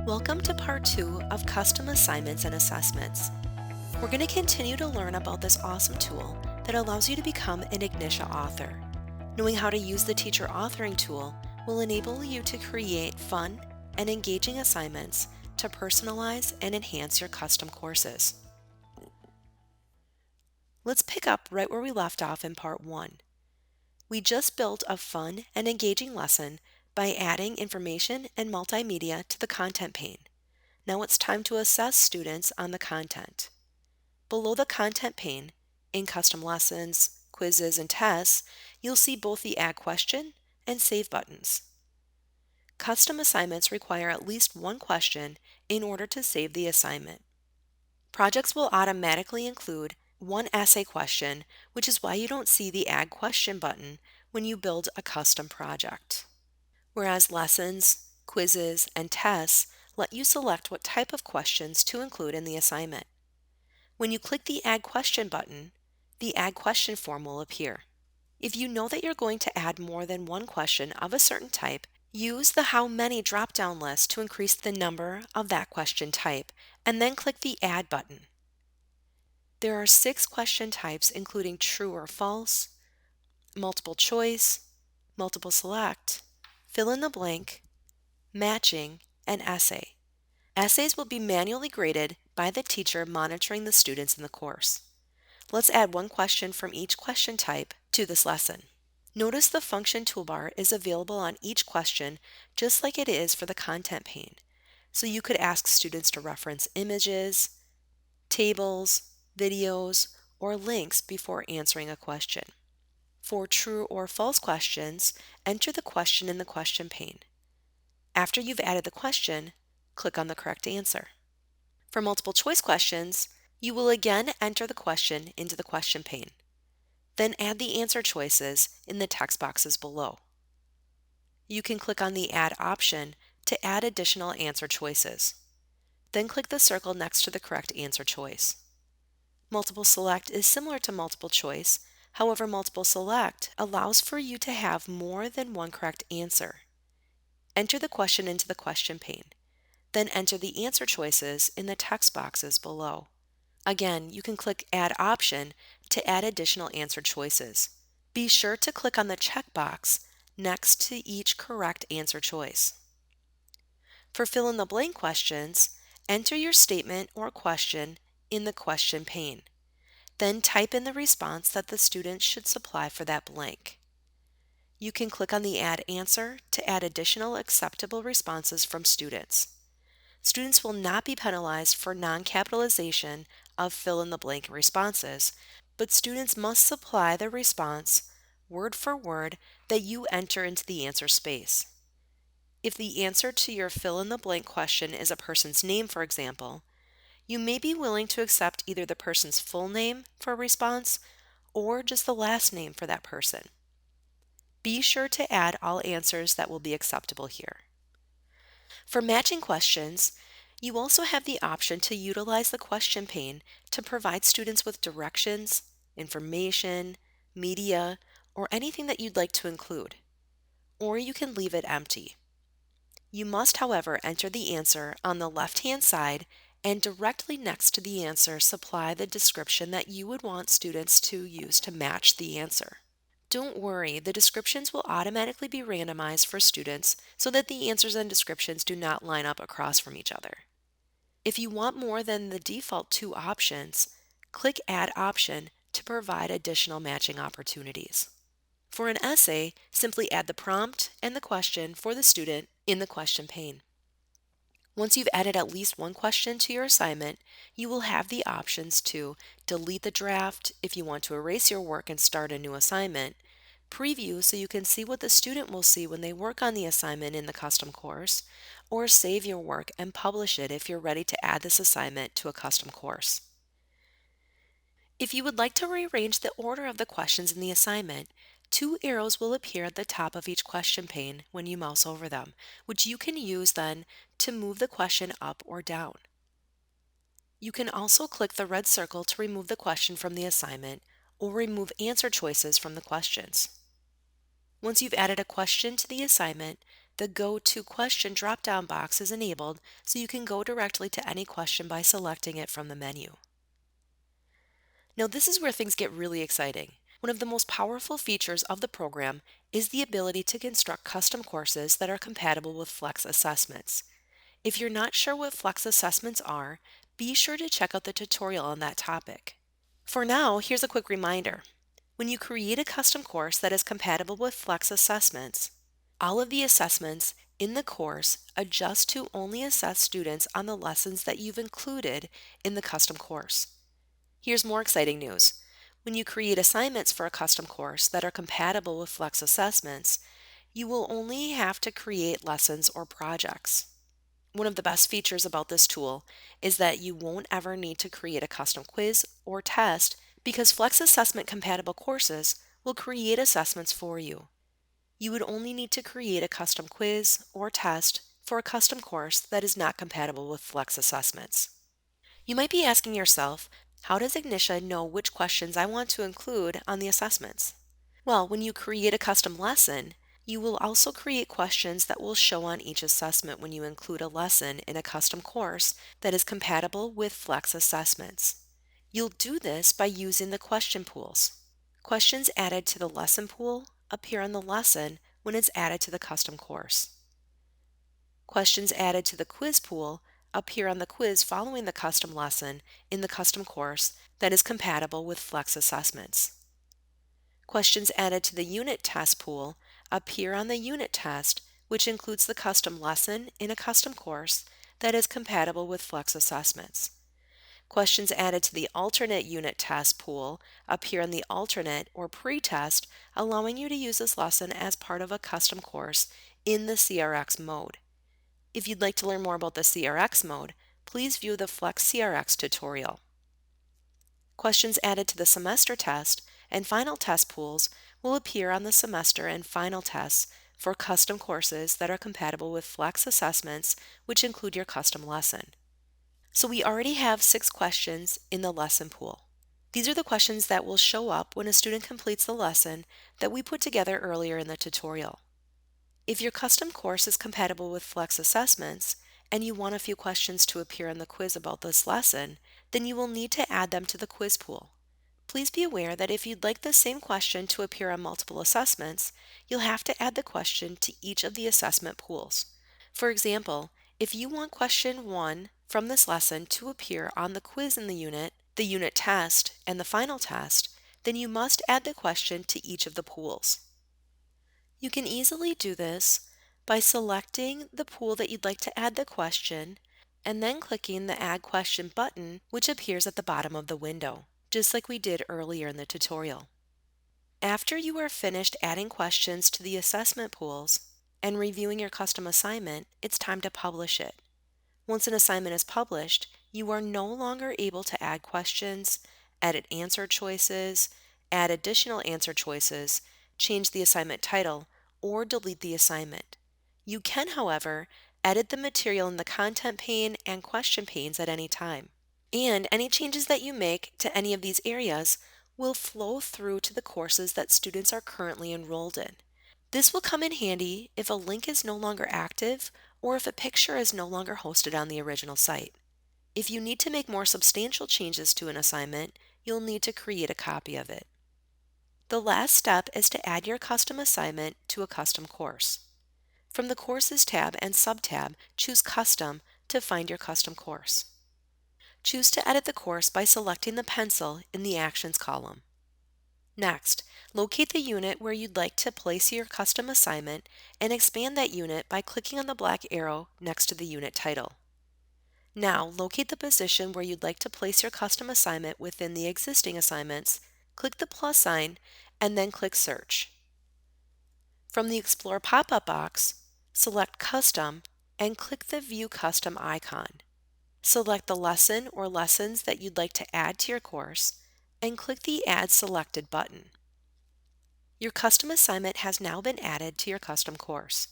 Welcome to part 2 of Custom Assignments and Assessments. We're going to continue to learn about this awesome tool that allows you to become an Ignitia author. Knowing how to use the teacher authoring tool will enable you to create fun and engaging assignments to personalize and enhance your custom courses. Let's pick up right where we left off in part 1. We just built a fun and engaging lesson by adding information and multimedia to the content pane. Now it's time to assess students on the content. Below the content pane, in Custom Lessons, Quizzes, and Tests, you'll see both the Add Question and Save buttons. Custom assignments require at least one question in order to save the assignment. Projects will automatically include one essay question, which is why you don't see the Add Question button when you build a custom project. Whereas lessons, quizzes, and tests let you select what type of questions to include in the assignment. When you click the Add Question button, the Add Question form will appear. If you know that you're going to add more than one question of a certain type, use the How Many drop-down list to increase the number of that question type, and then click the Add button. There are 6 question types including true or false, multiple choice, multiple select, fill in the blank, matching, and essay. Essays will be manually graded by the teacher monitoring the students in the course. Let's add one question from each question type to this lesson. Notice the function toolbar is available on each question just like it is for the content pane. So you could ask students to reference images, tables, videos, or links before answering a question. For true or false questions, enter the question in the question pane. After you've added the question, click on the correct answer. For multiple choice questions, you will again enter the question into the question pane. Then add the answer choices in the text boxes below. You can click on the Add option to add additional answer choices. Then click the circle next to the correct answer choice. Multiple select is similar to multiple choice, however multiple select allows for you to have more than one correct answer. Enter the question into the question pane. Then enter the answer choices in the text boxes below. Again, you can click Add option to add additional answer choices. Be sure to click on the checkbox next to each correct answer choice. For fill in the blank questions, enter your statement or question in the question pane. Then type in the response that the student should supply for that blank. You can click on the Add answer to add additional acceptable responses from students. Students will not be penalized for non-capitalization of fill-in-the-blank responses, but students must supply the response word for word that you enter into the answer space. If the answer to your fill-in-the-blank question is a person's name, for example, you may be willing to accept either the person's full name for a response or just the last name for that person. Be sure to add all answers that will be acceptable here. For matching questions, you also have the option to utilize the question pane to provide students with directions, information, media, or anything that you'd like to include. Or you can leave it empty. You must, however, enter the answer on the left-hand side and directly next to the answer supply the description that you would want students to use to match the answer. Don't worry, the descriptions will automatically be randomized for students so that the answers and descriptions do not line up across from each other. If you want more than the default 2 options, click Add option to provide additional matching opportunities. For an essay, simply add the prompt and the question for the student in the question pane. Once you've added at least one question to your assignment, you will have the options to delete the draft if you want to erase your work and start a new assignment, preview so you can see what the student will see when they work on the assignment in the custom course, or save your work and publish it if you're ready to add this assignment to a custom course. If you would like to rearrange the order of the questions in the assignment, 2 arrows will appear at the top of each question pane when you mouse over them, which you can use then to move the question up or down. You can also click the red circle to remove the question from the assignment or remove answer choices from the questions. Once you've added a question to the assignment, the Go to Question drop-down box is enabled so you can go directly to any question by selecting it from the menu. Now this is where things get really exciting. One of the most powerful features of the program is the ability to construct custom courses that are compatible with Flex assessments. If you're not sure what Flex assessments are, be sure to check out the tutorial on that topic. For now, here's a quick reminder. When you create a custom course that is compatible with Flex assessments, all of the assessments in the course adjust to only assess students on the lessons that you've included in the custom course. Here's more exciting news. When you create assignments for a custom course that are compatible with Flex assessments, you will only have to create lessons or projects. One of the best features about this tool is that you won't ever need to create a custom quiz or test because Flex assessment compatible courses will create assessments for you. You would only need to create a custom quiz or test for a custom course that is not compatible with Flex assessments. You might be asking yourself, how does Ignitia know which questions I want to include on the assessments? Well, when you create a custom lesson, you will also create questions that will show on each assessment when you include a lesson in a custom course that is compatible with Flex assessments. You'll do this by using the question pools. Questions added to the lesson pool appear on the lesson when it's added to the custom course. Questions added to the quiz pool appear on the quiz following the custom lesson in the custom course that is compatible with Flex assessments. Questions added to the unit test pool appear on the unit test, which includes the custom lesson in a custom course that is compatible with Flex assessments. Questions added to the alternate unit test pool appear on the alternate or pre-test, allowing you to use this lesson as part of a custom course in the CRX mode. If you'd like to learn more about the CRX mode, please view the Flex CRX tutorial. Questions added to the semester test and final test pools will appear on the semester and final tests for custom courses that are compatible with Flex assessments, which include your custom lesson. So we already have 6 questions in the lesson pool. These are the questions that will show up when a student completes the lesson that we put together earlier in the tutorial. If your custom course is compatible with Flex assessments and you want a few questions to appear in the quiz about this lesson, then you will need to add them to the quiz pool. Please be aware that if you'd like the same question to appear on multiple assessments, you'll have to add the question to each of the assessment pools. For example, if you want question 1 from this lesson to appear on the quiz in the unit test, and the final test, then you must add the question to each of the pools. You can easily do this by selecting the pool that you'd like to add the question and then clicking the Add Question button, which appears at the bottom of the window, just like we did earlier in the tutorial. After you are finished adding questions to the assessment pools and reviewing your custom assignment, it's time to publish it. Once an assignment is published, you are no longer able to add questions, edit answer choices, add additional answer choices, change the assignment title, or delete the assignment. You can, however, edit the material in the content pane and question panes at any time. And any changes that you make to any of these areas will flow through to the courses that students are currently enrolled in. This will come in handy if a link is no longer active or if a picture is no longer hosted on the original site. If you need to make more substantial changes to an assignment, you'll need to create a copy of it. The last step is to add your custom assignment to a custom course. From the Courses tab and sub-tab, choose Custom to find your custom course. Choose to edit the course by selecting the pencil in the Actions column. Next, locate the unit where you'd like to place your custom assignment and expand that unit by clicking on the black arrow next to the unit title. Now, locate the position where you'd like to place your custom assignment within the existing assignments, click the plus sign, and then click Search. From the Explore pop-up box, select Custom and click the View Custom icon. Select the lesson or lessons that you'd like to add to your course and click the Add Selected button. Your custom assignment has now been added to your custom course.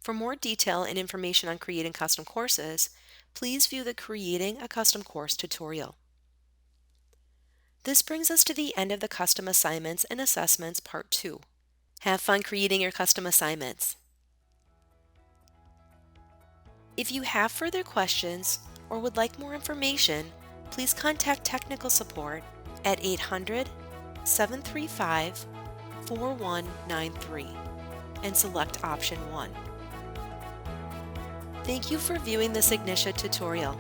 For more detail and information on creating custom courses, please view the Creating a Custom Course tutorial. This brings us to the end of the Custom Assignments and Assessments Part 2. Have fun creating your custom assignments! If you have further questions or would like more information, please contact technical support at 800-735-4193 and select option 1. Thank you for viewing this Ignitia tutorial.